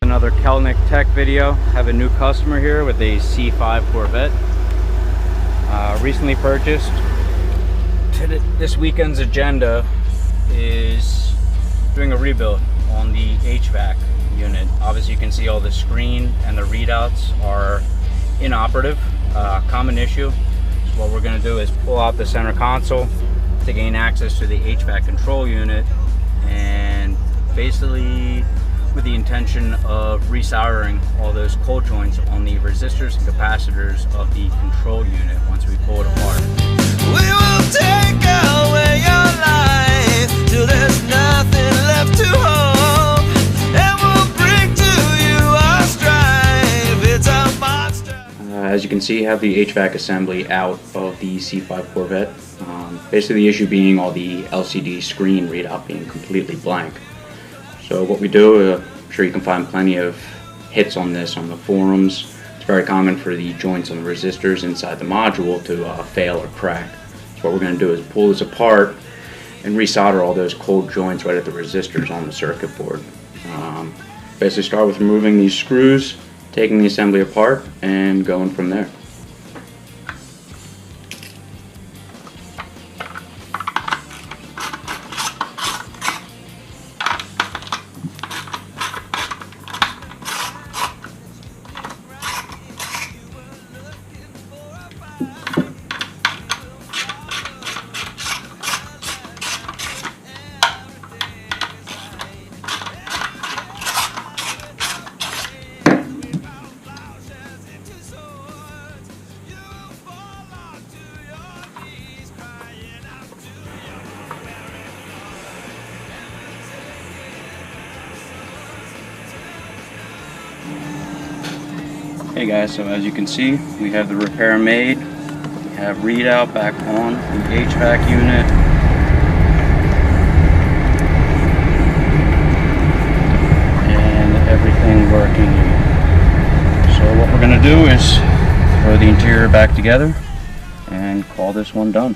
Another Kelnick Tech video. Have a new customer here with a C5 Corvette. Recently purchased. This weekend's agenda is doing a rebuild on the HVAC unit. Obviously you can see all the screen and the readouts are inoperative, common issue. So what we're going to do is pull out the center console to gain access to the HVAC control unit, and basically with the intention of resoldering all those cold joints on the resistors and capacitors of the control unit once we pull it apart. We will take away your life till there's nothing left to hold, and we'll bring to you our strife. It's a monster. As you can see, I have the HVAC assembly out of the C5 Corvette. Basically the issue being all the LCD screen readout being completely blank. So what we do, I'm sure you can find plenty of hits on this on the forums. It's very common for the joints on the resistors inside the module to fail or crack. So what we're going to do is pull this apart and resolder all those cold joints right at the resistors on the circuit board. Basically start with removing these screws, taking the assembly apart, and going from there. Hey guys, so as you can see, we have the repair made. We have readout back on the HVAC unit. And everything working. So what we're going to do is throw the interior back together and call this one done.